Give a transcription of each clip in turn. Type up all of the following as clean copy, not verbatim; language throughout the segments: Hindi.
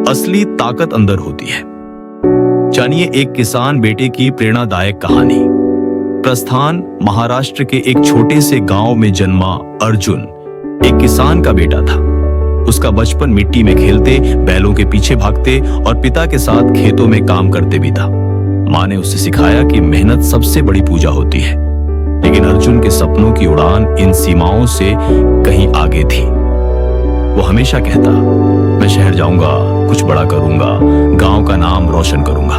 असली ताकत अंदर होती है। जानिए एक किसान बेटे की प्रेरणादायक कहानी। प्रस्थान महाराष्ट्र के एक छोटे से गांव में जन्मा अर्जुन एक किसान का बेटा था। उसका बचपन मिट्टी में खेलते, बैलों के पीछे भागते और पिता के साथ खेतों में काम करते भी था। माँ ने उसे सिखाया कि मेहनत सबसे बड़ी पूजा होती है, लेकिन अर्जुन के सपनों की उड़ान इन सीमाओं से कहीं आगे थी। वो हमेशा कहता, मैं शहर जाऊंगा, कुछ बड़ा करूंगा, गांव का नाम रोशन करूंगा।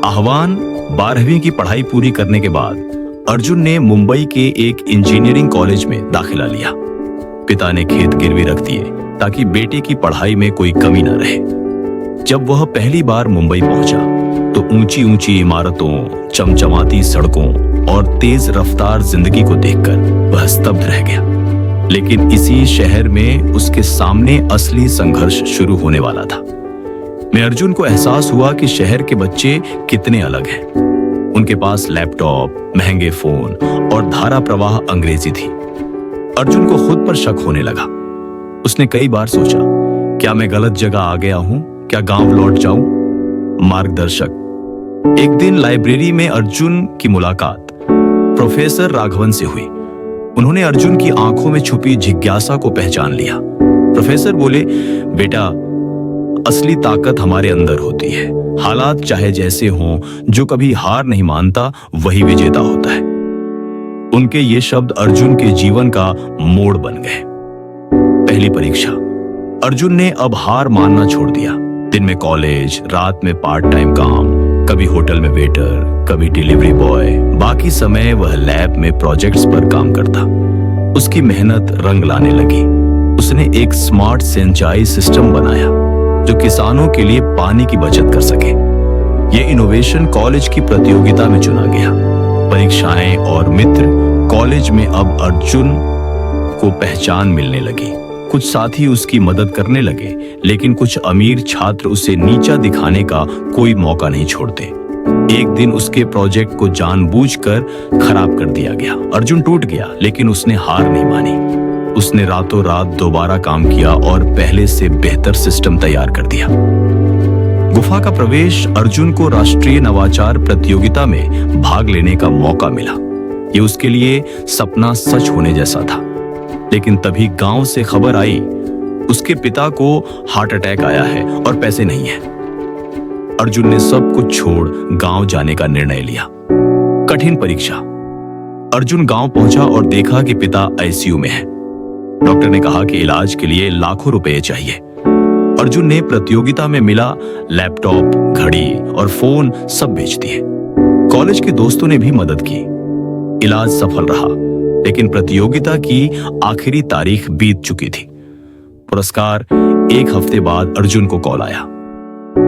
आह्वान 12वीं की पढ़ाई पूरी करने के बाद अर्जुन ने मुंबई के एक इंजीनियरिंग कॉलेज में दाखिला लिया। पिता ने खेत गिरवी रख दिए ताकि बेटे की पढ़ाई में कोई कमी न रहे। जब वह पहली बार मुंबई पहुंचा तो ऊंची ऊंची इमारतों, चमचमाती सड़कों और तेज रफ्तार जिंदगी को देखकर वह स्तब्ध रह गया। लेकिन इसी शहर में उसके सामने असली संघर्ष शुरू होने वाला था। में अर्जुन को एहसास हुआ कि शहर के बच्चे कितने अलग हैं। उनके पास लैपटॉप, महंगे फोन और धारा प्रवाह अंग्रेजी थी। अर्जुन को खुद पर शक होने लगा। उसने कई बार सोचा, क्या मैं गलत जगह आ गया हूं? क्या गांव लौट जाऊं? मार्गदर्शक। एक दिन लाइब्रेरी में अर्जुन की मुलाकात प्रोफेसर राघवन से हुई। उन्होंने अर्जुन की आंखों में छुपी जिज्ञासा को पहचान लिया। प्रोफेसर बोले, बेटा, असली ताकत हमारे अंदर होती है। हालात चाहे जैसे हों, जो कभी हार नहीं मानता वही विजेता होता है। उनके ये शब्द अर्जुन के जीवन का मोड़ बन गए। पहली परीक्षा। अर्जुन ने अब हार मानना छोड़ दिया। दिन में कॉलेज, रात में पार्ट टाइम काम, कभी होटल में वेटर, कभी डिलीवरी बॉय। बाकी समय वह लैब में प्रोजेक्ट्स पर काम करता। उसकी मेहनत रंग लाने लगी। उसने एक स्मार्ट सिंचाई सिस्टम बनाया जो किसानों के लिए पानी की बचत कर सके। यह इनोवेशन कॉलेज की प्रतियोगिता में चुना गया। परीक्षाएं और मित्र कॉलेज में अब अर्जुन को पहचान मिलने लगी। कुछ साथी उसकी मदद करने लगे, लेकिन कुछ अमीर छात्र उसे नीचा दिखाने का कोई मौका नहीं छोड़ते। एक दिन उसके प्रोजेक्ट को जानबूझकर खराब कर दिया गया। अर्जुन टूट गया, लेकिन उसने हार नहीं मानी। उसने रातों रात दोबारा काम किया और पहले से बेहतर सिस्टम तैयार कर दिया। गुफा का प्रवेश। अर्जुन को राष्ट्रीय नवाचार प्रतियोगिता में भाग लेने का मौका मिला। ये उसके लिए सपना सच होने जैसा था। लेकिन तभी गांव से खबर आई, उसके पिता को हार्ट अटैक आया है और पैसे नहीं है। अर्जुन ने सब कुछ छोड़ गांव जाने का निर्णय लिया। कठिन परीक्षा। अर्जुन गांव पहुंचा और देखा कि पिता आईसीयू में है। डॉक्टर ने कहा कि इलाज के लिए लाखों रुपए चाहिए। अर्जुन ने प्रतियोगिता में मिला लैपटॉप, घड़ी और फोन सब बेच दिए। कॉलेज के दोस्तों ने भी मदद की। इलाज सफल रहा, लेकिन प्रतियोगिता की आखिरी तारीख बीत चुकी थी। पुरस्कार। एक हफ्ते बाद अर्जुन को कॉल आया,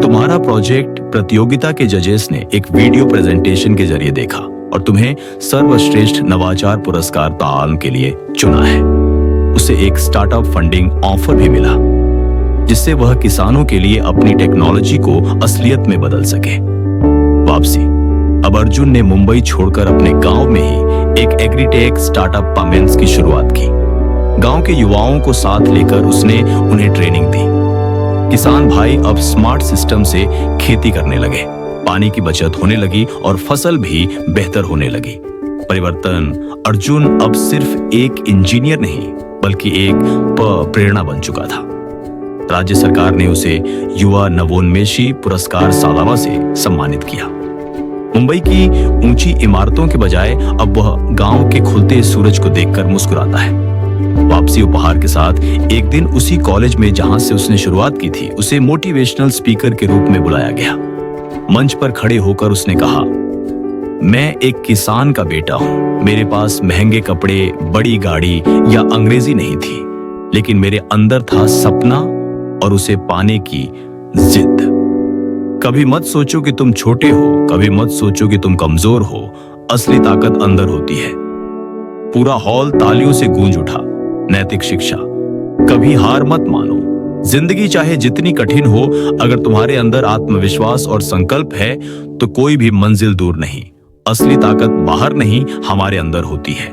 तुम्हारा प्रोजेक्ट प्रतियोगिता के जजेस ने एक वीडियो प्रेजेंटेशन के जरिए देखा और तुम्हें सर्वश्रेष्ठ नवाचार पुरस्कार ताल के लिए चुना है। उसे एक स्टार्टअप फंडिंग ऑफर भी मिला, जिससे वह किसानों के लिए अपनी टेक्नोलॉजी को असलियत में बदल सके। वापसी। अब अर्जुन ने मुंबई छोड़कर अपने गांव में ही एक एग्रीटेक स्टार्टअप पामेंस की शुरुआत की। गांव के युवाओं को साथ लेकर उसने उन्हें ट्रेनिंग दी। किसान भाई अब स्मार्ट सिस्टम से खेती करने लगे। पानी की बचत होने लगी और फसल भी बेहतर होने लगी। परिवर्तन। अर्जुन अब सिर्फ एक इंजीनियर नहीं, बल्कि एक प्रेरणा बन चुका था। राज्य सरकार ने उसे युवा नवोन्मेषी पुरस्कार सालावा से सम्मानित किया। मुंबई की ऊंची इमारतों के बजाय अब वह गांव के खुलते सूरज को देखकर मुस्कुराता है। वापसी उपहार के साथ एक दिन उसी कॉलेज में जहां से उसने शुरुआत की थी, उसे मोटिवेशनल स्पीकर के रूप में बुलाया गया। मंच पर खड़े होकर उसने कहा, मैं एक किसान का बेटा हूं। मेरे पास महंगे कपड़े, बड़ी गाड़ी या अंग्रेजी नहीं थी, लेकिन मेरे अंदर था सपना और उसे पाने की जिद। कभी मत सोचो कि तुम छोटे हो, कभी मत सोचो कि तुम कमजोर हो। असली ताकत अंदर होती है। पूरा हॉल तालियों से गूंज उठा। नैतिक शिक्षा। कभी हार मत मानो। जिंदगी चाहे जितनी कठिन हो, अगर तुम्हारे अंदर आत्मविश्वास और संकल्प है तो कोई भी मंजिल दूर नहीं। असली ताकत बाहर नहीं, हमारे अंदर होती है।